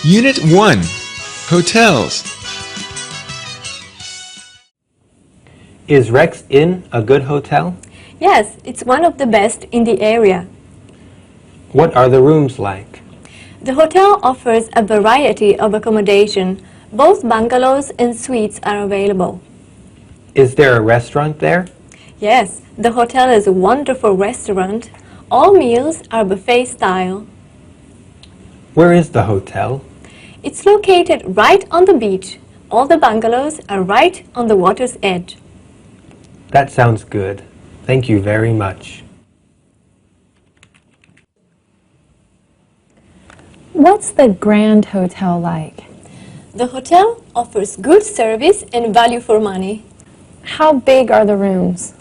Unit 1. Hotels. Is Rex Inn a good hotel? Yes, it's one of the best in the area. What are the rooms like? The hotel offers a variety of accommodation. Both bungalows and suites are available. Is there a restaurant there? Yes, the hotel is a wonderful restaurant. All meals are buffet style. Where is the hotel? It's located right on the beach. All the bungalows are right on the water's edge. That sounds good. Thank you very much. What's the Grand Hotel like? The hotel offers good service and value for money. How big are the rooms?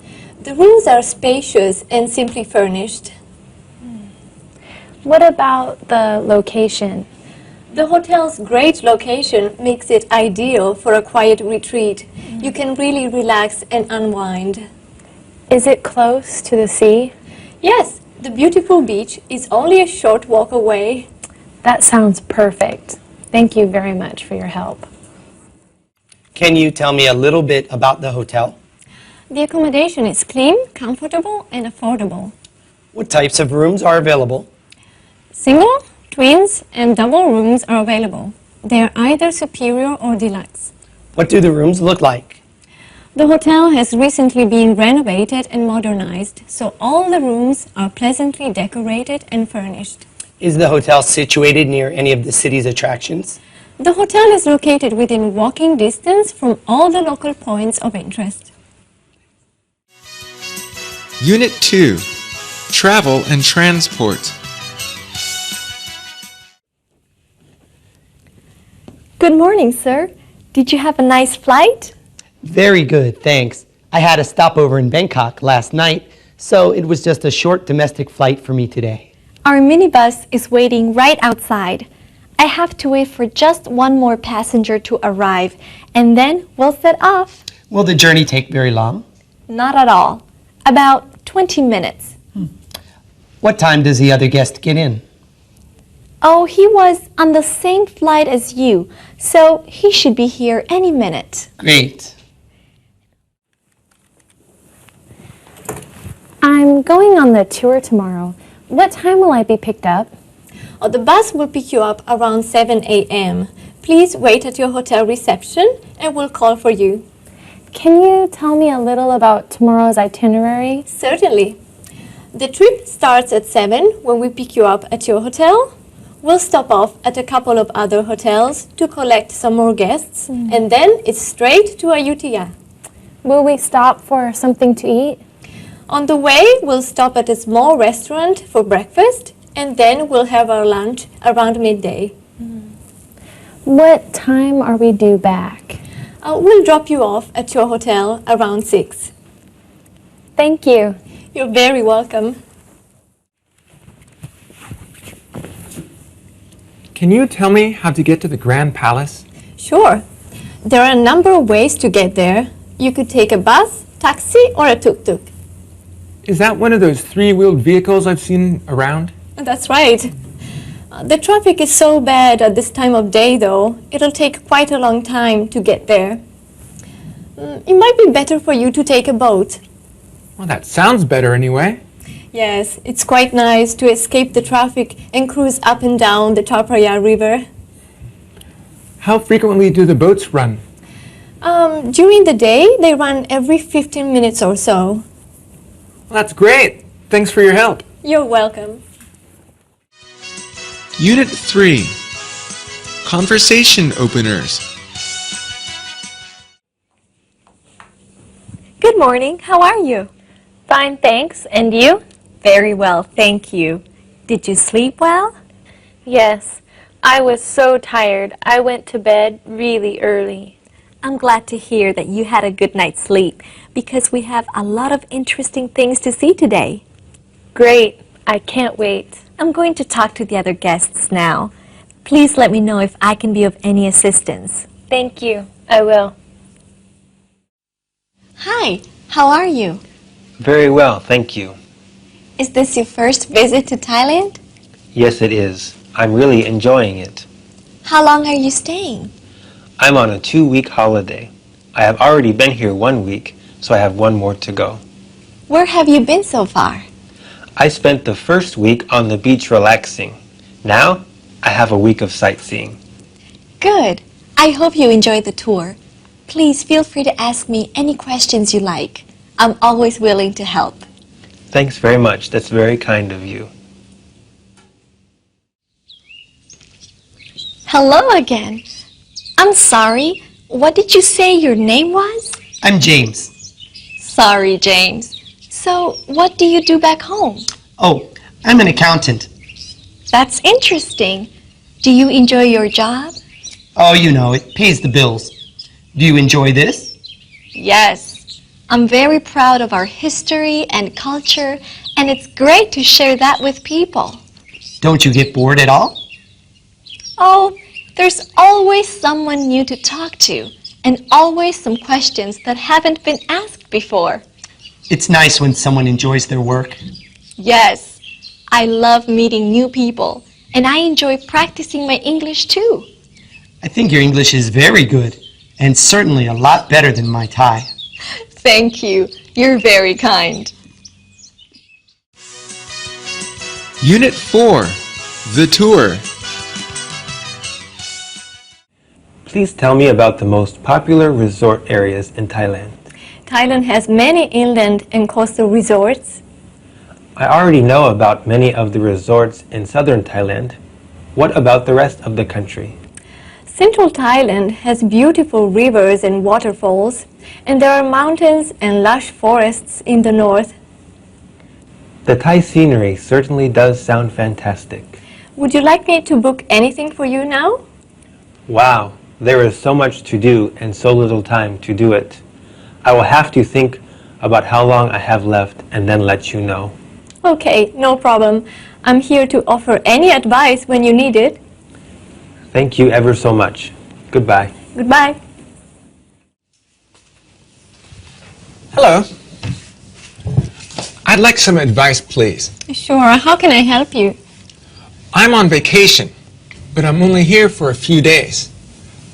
The rooms are spacious and simply furnished. What about the location? The hotel's great location makes it ideal for a quiet retreat. You can really relax and unwind. Is it close to the sea? Yes, the beautiful beach is only a short walk away. That sounds perfect. Thank you very much for your help. Can you tell me a little bit about the hotel? The accommodation is clean, comfortable, and affordable. What types of rooms are available? Single, twins, and double rooms are available. They are either superior or deluxe. What do the rooms look like? The hotel has recently been renovated and modernized, so all the rooms are pleasantly decorated and furnished. Is the hotel situated near any of the city's attractions? The hotel is located within walking distance from all the local points of interest. Unit 2. Travel and Transport. Good morning, sir. Did you have a nice flight? Very good, thanks. I had a stopover in Bangkok last night, so it was just a short domestic flight for me today. Our minibus is waiting right outside. I have to wait for just one more passenger to arrive, and then we'll set off. Will the journey take very long? Not at all. About 20 minutes. What time does the other guest get in? Oh, he was on the same flight as you, so he should be here any minute. Great. I'm going on the tour tomorrow. What time will I be picked up? The bus will pick you up around 7 a.m. Please wait at your hotel reception and we'll call for you. Can you tell me a little about tomorrow's itinerary? Certainly. The trip starts at 7 when we pick you up at your hotel. We'll stop off at a couple of other hotels to collect some more guests, and then it's straight to Ayutthaya. Will we stop for something to eat? On the way, we'll stop at a small restaurant for breakfast, and then we'll have our lunch around midday. What time are we due back? We'll drop you off at your hotel around 6. Thank you. You're very welcome. Can you tell me how to get to the Grand Palace? Sure. There are a number of ways to get there. You could take a bus, taxi, or a tuk-tuk. Is that one of those three-wheeled vehicles I've seen around? That's right. The traffic is so bad at this time of day, though. It'll take quite a long time to get there. It might be better for you to take a boat. Well, that sounds better anyway. Yes, it's quite nice to escape the traffic and cruise up and down the Chao Phraya River. How frequently do the boats run? During the day, they run every 15 minutes or so. Well, that's great. Thanks for your help. You're welcome. Unit 3. Conversation Openers. Good morning. How are you? Fine, thanks. And you? Very well, thank you. Did you sleep well? Yes, I was so tired. I went to bed really early. I'm glad to hear that you had a good night's sleep because we have a lot of interesting things to see today. Great. I can't wait. I'm going to talk to the other guests now. Please let me know if I can be of any assistance. Thank you. I will. Hi. How are you? Very well, thank you. Is this your first visit to Thailand? Yes, it is. I'm really enjoying it. How long are you staying? I'm on a 2-week holiday. I have already been here 1 week, so I have 1 more to go. Where have you been so far? I spent the first week on the beach relaxing. Now, I have a week of sightseeing. Good. I hope you enjoyed the tour. Please feel free to ask me any questions you like. I'm always willing to help. Thanks very much. That's very kind of you. Hello again. I'm sorry. What did you say your name was? I'm James. Sorry, James. So, what do you do back home? Oh, I'm an accountant. That's interesting. Do you enjoy your job? Oh, you know, it pays the bills. Do you enjoy this? Yes. I'm very proud of our history and culture, and it's great to share that with people. Don't you get bored at all? Oh, there's always someone new to talk to, and always some questions that haven't been asked before. It's nice when someone enjoys their work. Yes, I love meeting new people, and I enjoy practicing my English too. I think your English is very good, and certainly a lot better than my Thai. Thank you. You're very kind. Unit 4. The Tour. Please tell me about the most popular resort areas in Thailand. Thailand has many inland and coastal resorts. I already know about many of the resorts in southern Thailand. What about the rest of the country? Central Thailand has beautiful rivers and waterfalls, and there are mountains and lush forests in the north. The Thai scenery certainly does sound fantastic. Would you like me to book anything for you now? Wow, there is so much to do and so little time to do it. I will have to think about how long I have left and then let you know. Okay, no problem. I'm here to offer any advice when you need it. Thank you ever so much. Goodbye. Goodbye. Hello. I'd like some advice, please. Sure, how can I help you? I'm on vacation, but I'm only here for a few days.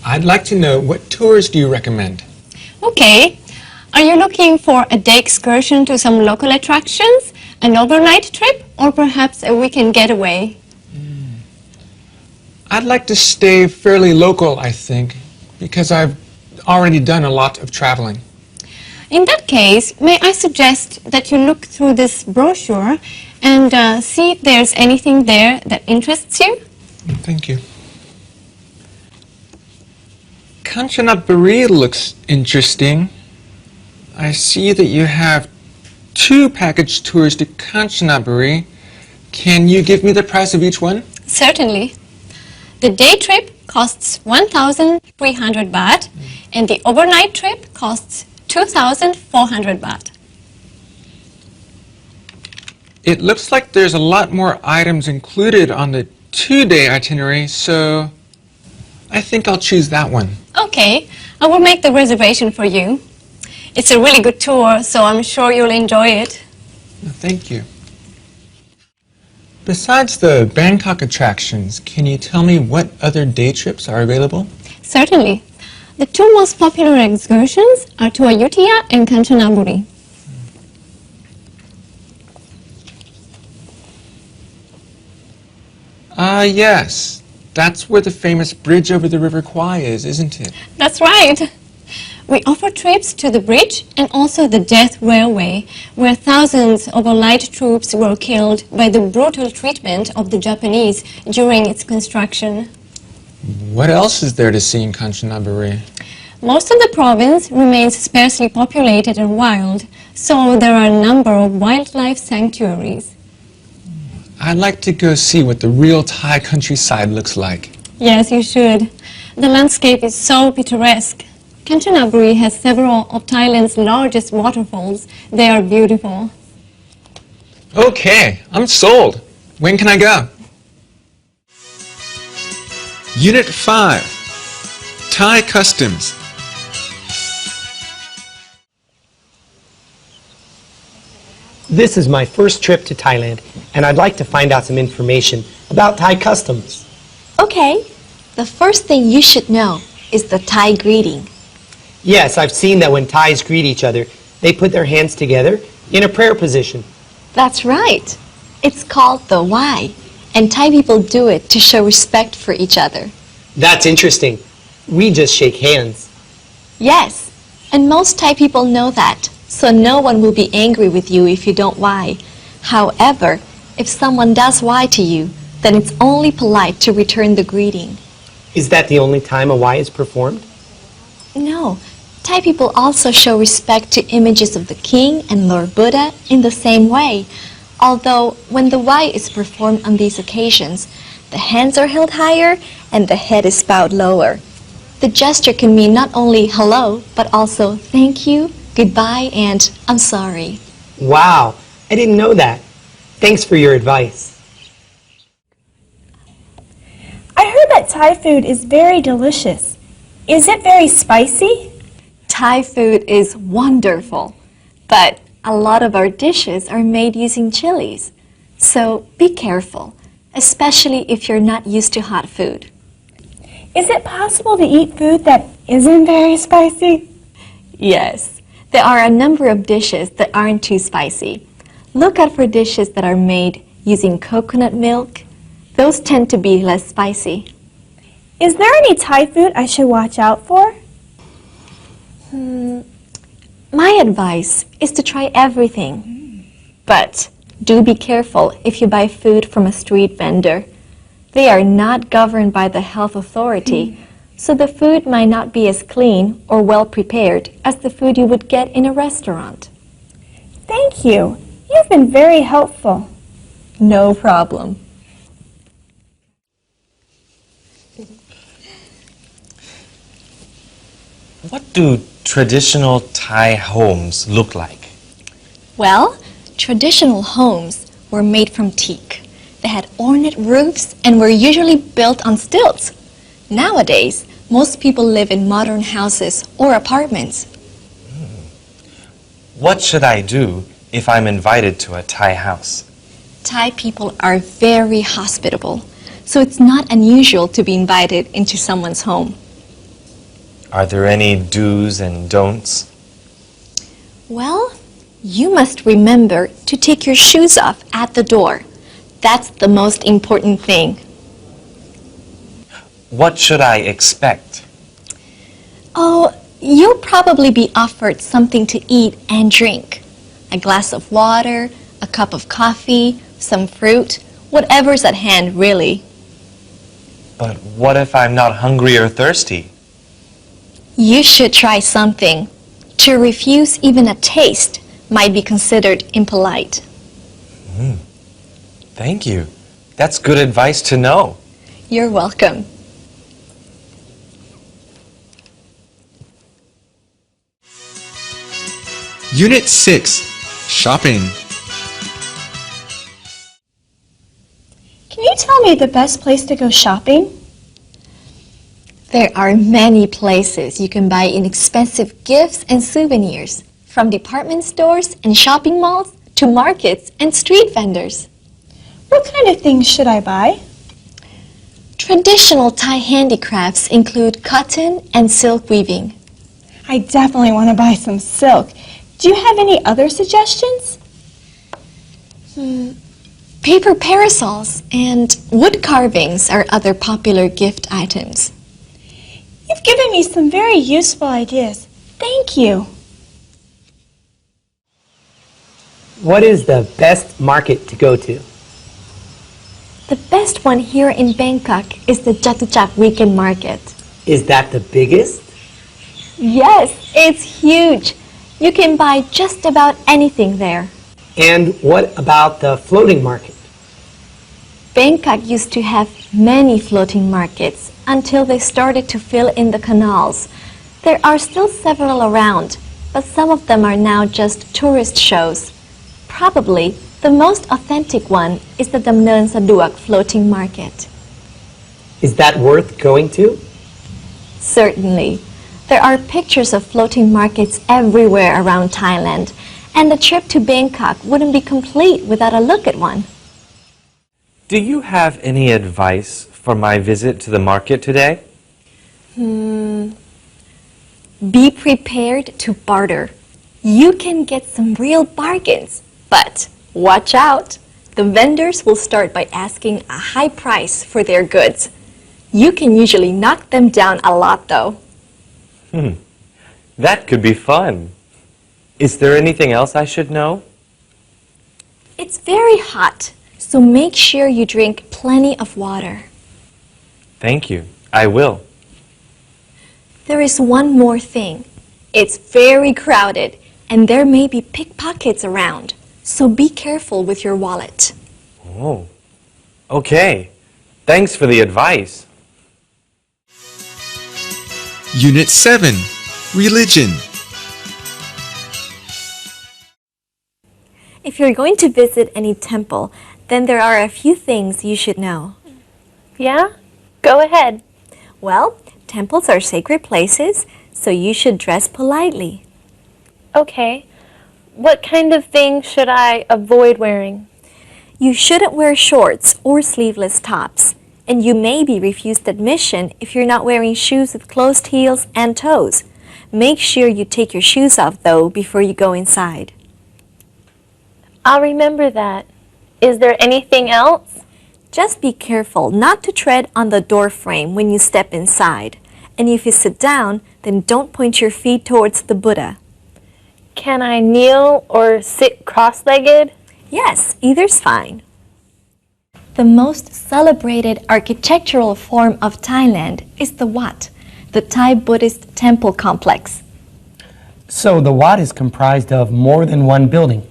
I'd like to know, what tours do you recommend? Okay. Are you looking for a day excursion to some local attractions, an overnight trip, or perhaps a weekend getaway? I'd like to stay fairly local, I think, because I've already done a lot of traveling. In that case, may I suggest that you look through this brochure and see if there's anything there that interests you? Thank you. Kanchanaburi looks interesting. I see that you have 2 package tours to Kanchanaburi. Can you give me the price of each one? Certainly. The day trip costs 1,300 baht, and the overnight trip costs 2,400 baht. It looks like there's a lot more items included on the 2-day itinerary, so I think I'll choose that one. Okay, I will make the reservation for you. It's a really good tour, so I'm sure you'll enjoy it. Thank you. Besides the Bangkok attractions, can you tell me what other day trips are available? Certainly. The 2 most popular excursions are to Ayutthaya and Kanchanaburi. Ah, yes. That's where the famous bridge over the River Kwai is, isn't it? That's right. We offer trips to the bridge and also the Death Railway, where thousands of Allied troops were killed by the brutal treatment of the Japanese during its construction. What else is there to see in Kanchanaburi? Most of the province remains sparsely populated and wild, so there are a number of wildlife sanctuaries. I'd like to go see what the real Thai countryside looks like. Yes, you should. The landscape is so picturesque. Kanchanaburi has several of Thailand's largest waterfalls. They are beautiful. Okay, I'm sold. When can I go? Unit 5. Thai Customs. This is my first trip to Thailand, and I'd like to find out some information about Thai customs. Okay. The first thing you should know is the Thai greeting. Yes, I've seen that when Thais greet each other, they put their hands together in a prayer position. That's right. It's called the Y, and Thai people do it to show respect for each other. That's interesting. We just shake hands. Yes, and most Thai people know that, so no one will be angry with you if you don't Y. However, if someone does Y to you, then it's only polite to return the greeting. Is that the only time a Y is performed? No, Thai people also show respect to images of the king and Lord Buddha in the same way. Although when the Y is performed on these occasions, the hands are held higher and the head is bowed lower. The gesture can mean not only hello, but also thank you, goodbye, and I'm sorry. Wow, I didn't know that. Thanks for your advice. I heard that Thai food is very delicious. Is it very spicy? Thai food is wonderful, but a lot of our dishes are made using chilies. So be careful, especially if you're not used to hot food. Is it possible to eat food that isn't very spicy? Yes, there are a number of dishes that aren't too spicy. Look out for dishes that are made using coconut milk. Those tend to be less spicy. Is there any Thai food I should watch out for? My advice is to try everything. But do be careful if you buy food from a street vendor. They are not governed by the health authority, so the food might not be as clean or well prepared as the food you would get in a restaurant. Thank you. You've been very helpful. No problem. What do traditional Thai homes look like? Well, traditional homes were made from teak. They had ornate roofs and were usually built on stilts. Nowadays, most people live in modern houses or apartments. What should I do if I'm invited to a Thai house? Thai people are very hospitable, so it's not unusual to be invited into someone's home. Are there any do's and don'ts? Well, you must remember to take your shoes off at the door. That's the most important thing. What should I expect? Oh, you'll probably be offered something to eat and drink. A glass of water, a cup of coffee, some fruit, whatever's at hand, really. But what if I'm not hungry or thirsty? You should try something. To refuse even a taste might be considered impolite. Thank you. That's good advice to know. You're welcome. Unit 6, Shopping. Can you tell me the best place to go shopping? There are many places you can buy inexpensive gifts and souvenirs, from department stores and shopping malls to markets and street vendors. What kind of things should I buy? Traditional Thai handicrafts include cotton and silk weaving. I definitely want to buy some silk. Do you have any other suggestions? Paper parasols and wood carvings are other popular gift items. You've given me some very useful ideas. Thank you. What is the best market to go to? The best one here in Bangkok is the Chatuchak Weekend Market. Is that the biggest? Yes, it's huge. You can buy just about anything there. And what about the floating market? Bangkok used to have many floating markets until they started to fill in the canals. There are still several around, but some of them are now just tourist shows. Probably the most authentic one is the Damneun Saduak floating market. Is that worth going to? Certainly. There are pictures of floating markets everywhere around Thailand, and the trip to Bangkok wouldn't be complete without a look at one. Do you have any advice for my visit to the market today? Be prepared to barter. You can get some real bargains, but watch out. The vendors will start by asking a high price for their goods. You can usually knock them down a lot, though. That could be fun. Is there anything else I should know? It's very hot, so make sure you drink plenty of water. Thank you. I will. There is one more thing. It's very crowded, and there may be pickpockets around, so be careful with your wallet. Oh, okay. Thanks for the advice. Unit 7, Religion. If you're going to visit any temple, then there are a few things you should know. Yeah? Go ahead. Well, temples are sacred places, so you should dress politely. Okay. What kind of things should I avoid wearing? You shouldn't wear shorts or sleeveless tops, and you may be refused admission if you're not wearing shoes with closed heels and toes. Make sure you take your shoes off, though, before you go inside. I'll remember that. Is there anything else? Just be careful not to tread on the door frame when you step inside. And if you sit down, then don't point your feet towards the Buddha. Can I kneel or sit cross-legged? Yes, either's fine. The most celebrated architectural form of Thailand is the Wat, the Thai Buddhist temple complex. So the Wat is comprised of more than one building.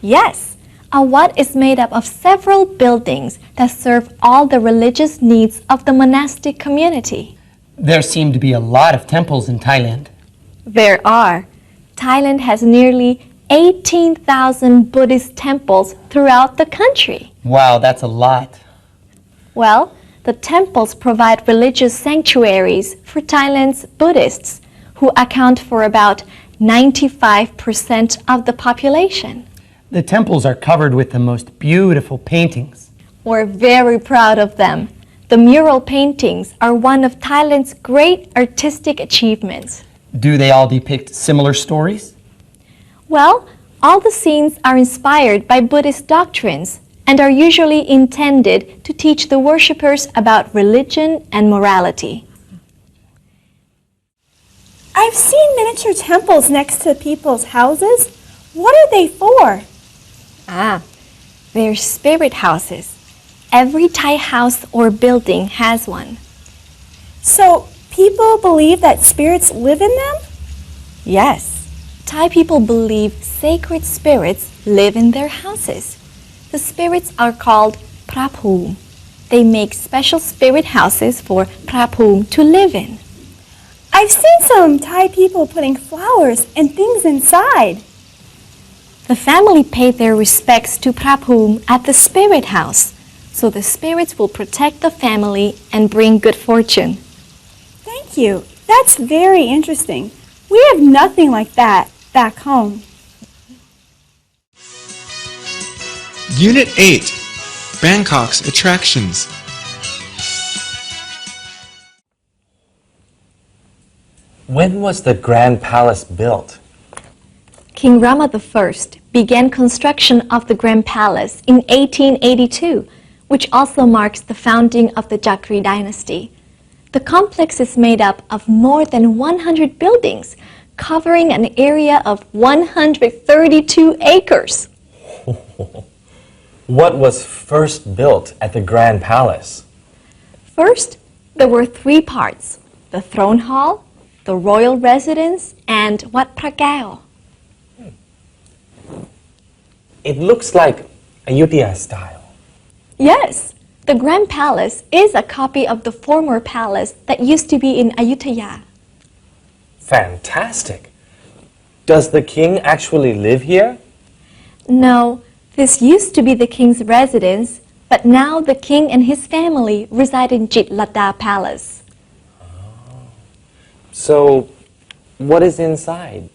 Yes, a Wat is made up of several buildings that serve all the religious needs of the monastic community. There seem to be a lot of temples in Thailand. There are. Thailand has nearly 18,000 Buddhist temples throughout the country. Wow, that's a lot. Well, the temples provide religious sanctuaries for Thailand's Buddhists, who account for about 95% of the population. The temples are covered with the most beautiful paintings. We're very proud of them. The mural paintings are one of Thailand's great artistic achievements. Do they all depict similar stories? Well, all the scenes are inspired by Buddhist doctrines and are usually intended to teach the worshippers about religion and morality. I've seen miniature temples next to people's houses. What are they for? They're spirit houses. Every Thai house or building has one. So people believe that spirits live in them? Yes. Thai people believe sacred spirits live in their houses. The spirits are called Prapum. They make special spirit houses for Prapum to live in. I've seen some Thai people putting flowers and things inside. The family paid their respects to Prapum at the spirit house, so the spirits will protect the family and bring good fortune. Thank you. That's very interesting. We have nothing like that back home. Unit 8, Bangkok's Attractions. When was the Grand Palace built? King Rama I began construction of the Grand Palace in 1882, which also marks the founding of the Jakri dynasty. The complex is made up of more than 100 buildings, covering an area of 132 acres. What was first built at the Grand Palace? First, there were three parts: the throne hall, the royal residence, and Wat Phra. It looks like Ayutthaya style. Yes, the Grand Palace is a copy of the former palace that used to be in Ayutthaya. Fantastic. Does the king actually live here? No, this used to be the king's residence, but now the king and his family reside in Jitlada Palace. So, what is inside?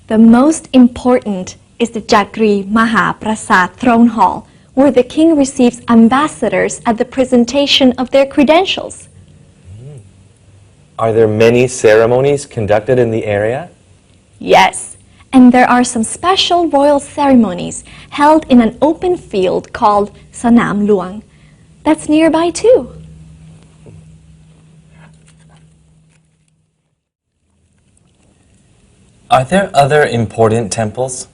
The most important is the Jakri Maha Prasad Throne Hall, where the king receives ambassadors at the presentation of their credentials. Are there many ceremonies conducted in the area? Yes, and there are some special royal ceremonies held in an open field called Sanam Luang. That's nearby too. Are there other important temples?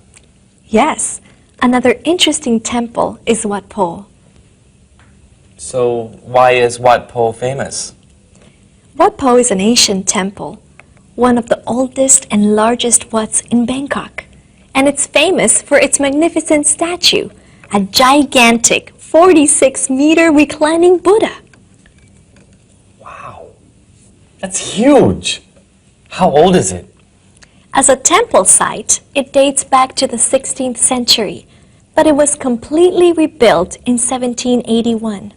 Yes, another interesting temple is Wat Po. So why is Wat Po famous? Wat Po is an ancient temple, one of the oldest and largest wats in Bangkok. And it's famous for its magnificent statue, a gigantic 46-meter reclining Buddha. Wow, that's huge. How old is it? As a temple site, it dates back to the 16th century, but it was completely rebuilt in 1781.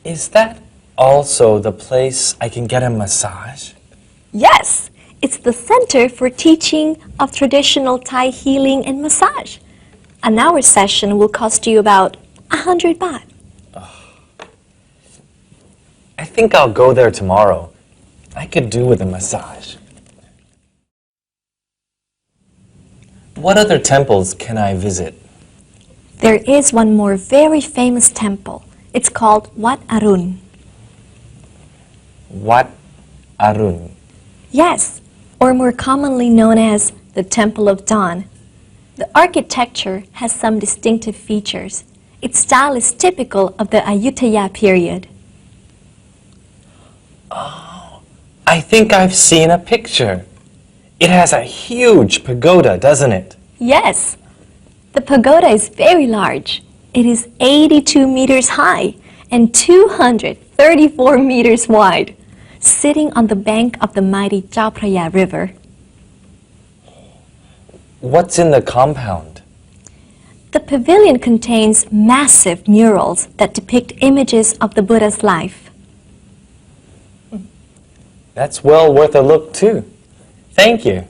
Is that also the place I can get a massage? Yes, it's the center for teaching of traditional Thai healing and massage. An hour session will cost you about 100 baht. I think I'll go there tomorrow. I could do with a massage. What other temples can I visit? There is one more very famous temple. It's called Wat Arun. Wat Arun. Yes, or more commonly known as the Temple of Dawn. The architecture has some distinctive features. Its style is typical of the Ayutthaya period. Oh, I think I've seen a picture. It has a huge pagoda, doesn't it? Yes, the pagoda is very large. It is 82 meters high and 234 meters wide, sitting on the bank of the mighty Chao Phraya River. What's in the compound? The pavilion contains massive murals that depict images of the Buddha's life. That's well worth a look too. Thank you.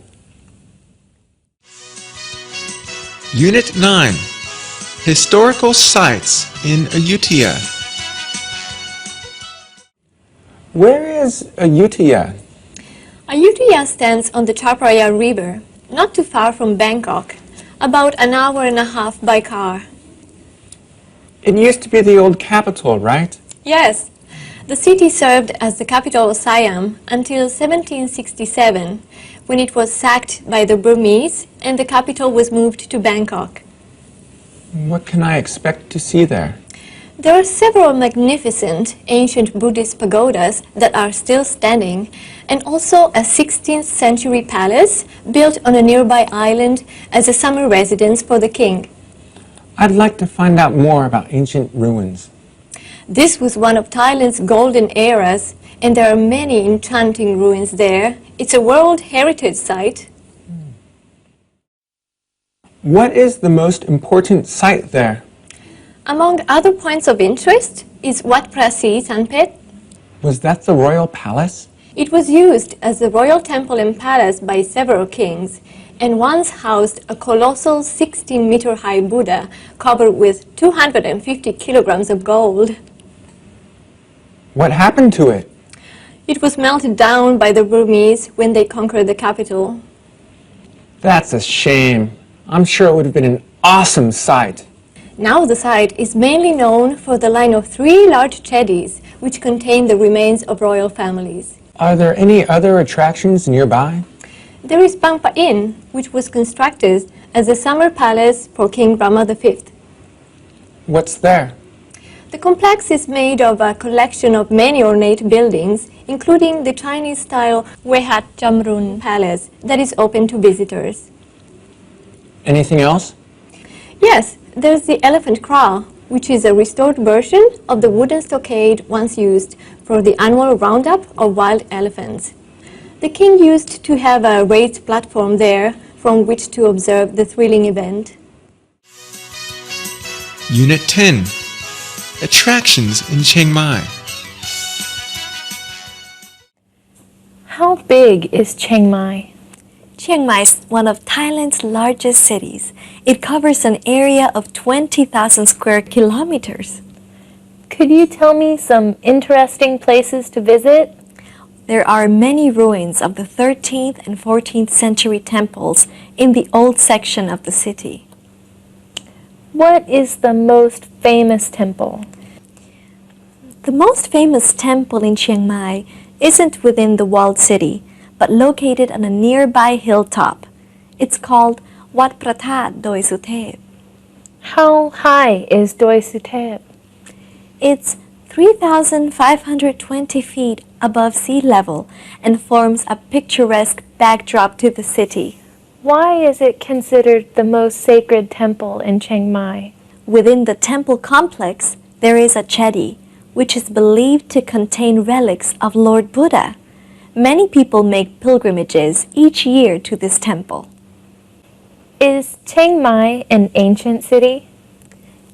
Unit 9. Historical Sites in Ayutthaya. Where is Ayutthaya? Ayutthaya stands on the Chao Phraya River, not too far from Bangkok, about an hour and a half by car. It used to be the old capital, right? Yes, the city served as the capital of Siam until 1767, when it was sacked by the Burmese and the capital was moved to Bangkok. What can I expect to see there? There are several magnificent ancient Buddhist pagodas that are still standing, and also a 16th century palace built on a nearby island as a summer residence for the king. I'd like to find out more about ancient ruins. This was one of Thailand's golden eras, and there are many enchanting ruins there. It's a World Heritage Site. What is the most important site there? Among other points of interest is Wat Prasi Sanpet. Was that the royal palace? It was used as a royal temple and palace by several kings, and once housed a colossal 16-meter-high Buddha covered with 250 kilograms of gold. What happened to it? It was melted down by the Burmese when they conquered the capital. That's a shame. I'm sure it would have been an awesome site. Now the site is mainly known for the line of 3 large chedis, which contain the remains of royal families. Are there any other attractions nearby? There is Pampa Inn, which was constructed as a summer palace for King Rama V. What's there? The complex is made of a collection of many ornate buildings, including the Chinese-style Wehat Chamrun Palace that is open to visitors. Anything else? Yes, there's the Elephant Kraal, which is a restored version of the wooden stockade once used for the annual roundup of wild elephants. The king used to have a raised platform there from which to observe the thrilling event. Unit 10. Attractions in Chiang Mai. How big is Chiang Mai? Chiang Mai is one of Thailand's largest cities. It covers an area of 20,000 square kilometers. Could you tell me some interesting places to visit? There are many ruins of the 13th and 14th century temples in the old section of the city. What is the most famous temple? The most famous temple in Chiang Mai isn't within the walled city, but located on a nearby hilltop. It's called Wat Pratat Doi Suthep. How high is Doi Suthep? It's 3,520 feet above sea level and forms a picturesque backdrop to the city. Why is it considered the most sacred temple in Chiang Mai? Within the temple complex, there is a chedi, which is believed to contain relics of Lord Buddha. Many people make pilgrimages each year to this temple. Is Chiang Mai an ancient city?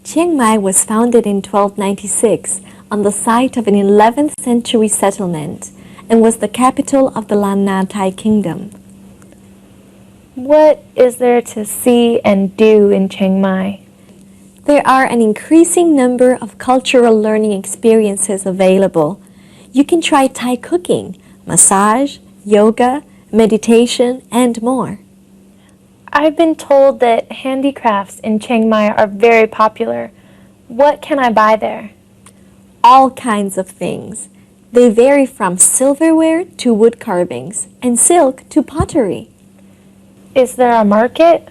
Chiang Mai was founded in 1296 on the site of an 11th century settlement and was the capital of the Lan Na Thai kingdom. What is there to see and do in Chiang Mai? There are an increasing number of cultural learning experiences available. You can try Thai cooking, massage, yoga, meditation, and more. I've been told that handicrafts in Chiang Mai are very popular. What can I buy there? All kinds of things. They vary from silverware to wood carvings and silk to pottery. Is there a market?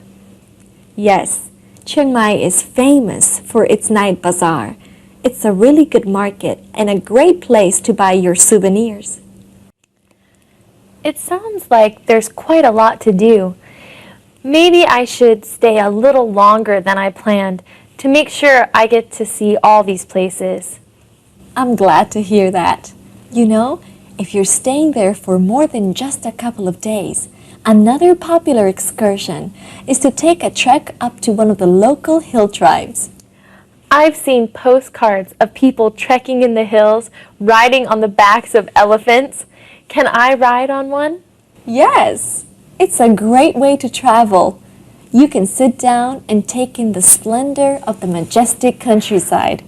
Yes, Chiang Mai is famous for its night bazaar. It's a really good market and a great place to buy your souvenirs. It sounds like there's quite a lot to do. Maybe I should stay a little longer than I planned to make sure I get to see all these places. I'm glad to hear that. You know, if you're staying there for more than just a couple of days, another popular excursion is to take a trek up to one of the local hill tribes. I've seen postcards of people trekking in the hills, riding on the backs of elephants. Can I ride on one? Yes, it's a great way to travel. You can sit down and take in the splendor of the majestic countryside.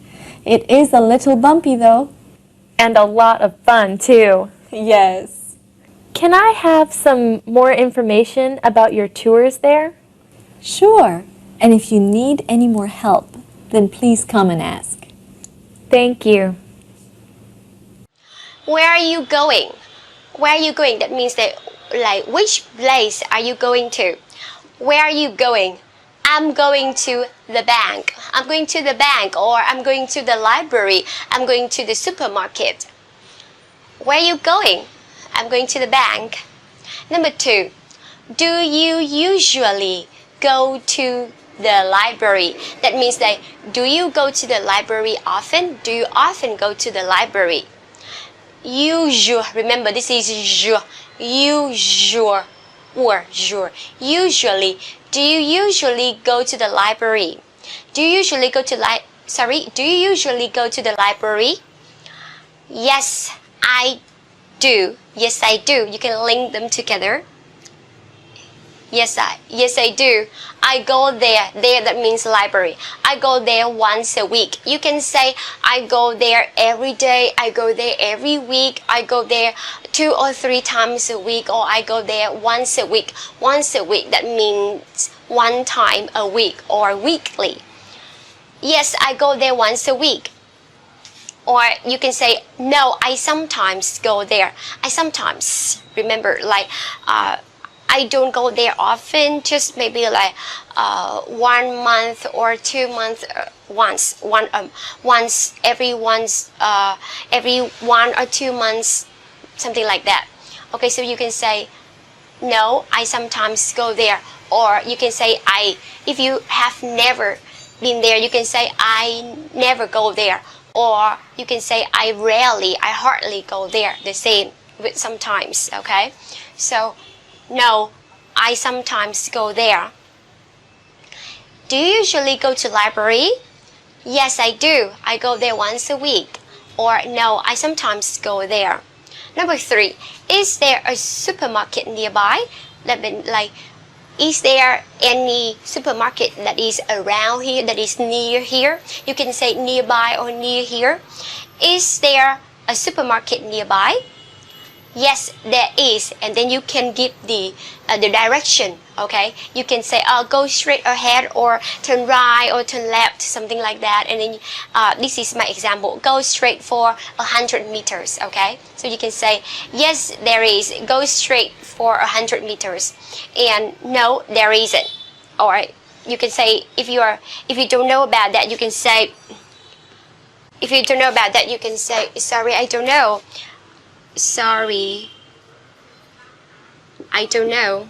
It is a little bumpy though. And a lot of fun too. Yes. Can I have some more information about your tours there? Sure. And if you need any more help, then please come and ask. Thank you. Where are you going? Where are you going? That means that, like, which place are you going to? Where are you going? I'm going to the bank. I'm going to the bank, or I'm going to the library. I'm going to the supermarket. Where are you going? I'm going to the bank. Number 2, do you usually go to the library? That means that, do you go to the library often? Do you often go to the library? Usual, remember this is usual or sure. Usually, do you usually go to the library? Do you usually go to do you usually go to the library? Yes, I do. Yes, I do. You can link them together. Yes, I do. I go there. There, that means library. I go there once a week. You can say, I go there every day. I go there every week. I go there 2 or 3 times a week, or I go there once a week. Once a week, that means 1 time a week or weekly. Yes, I go there once a week. Or you can say, no, I sometimes go there. I sometimes, remember, like, I don't go there often, just maybe like 1 month or 2 months, once every 1 or 2 months, something like that. Okay, so you can say, no, I sometimes go there. Or you can say, if you have never been there, you can say, I never go there. Or you can say, I hardly go there. The same with sometimes, okay? So, no, I sometimes go there. Do you usually go to library? Yes, I do. I go there once a week. Or no, I sometimes go there. Number 3, is there a supermarket nearby? that been like, is there any supermarket that is around here, that is near here? You can say nearby or near here. Is there a supermarket nearby? Yes, there is. And then you can give the direction, okay? You can say, go straight ahead, or turn right, or turn left, something like that. And then this is my example. Go straight for 100 meters, okay? So you can say, yes, there is. Go straight for 100 meters. And no, there isn't. Or you can say, if you don't know about that, you can say, sorry, I don't know. Sorry, I don't know.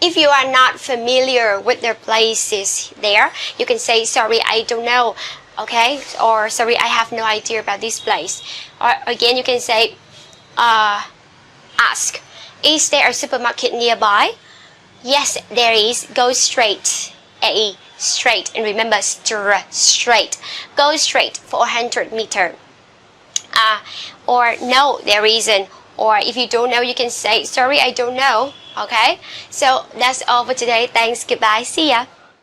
If you are not familiar with the places there, you can say, sorry, I don't know, okay? Or sorry, I have no idea about this place. Or again, you can say, ask, is there a supermarket nearby? Yes, there is. Go straight. A, straight. And remember, straight. Go straight for 100 meters. Or no, there isn't. Or if you don't know, you can say, sorry, I don't know. Okay? So that's all for today. Thanks. Goodbye. See ya.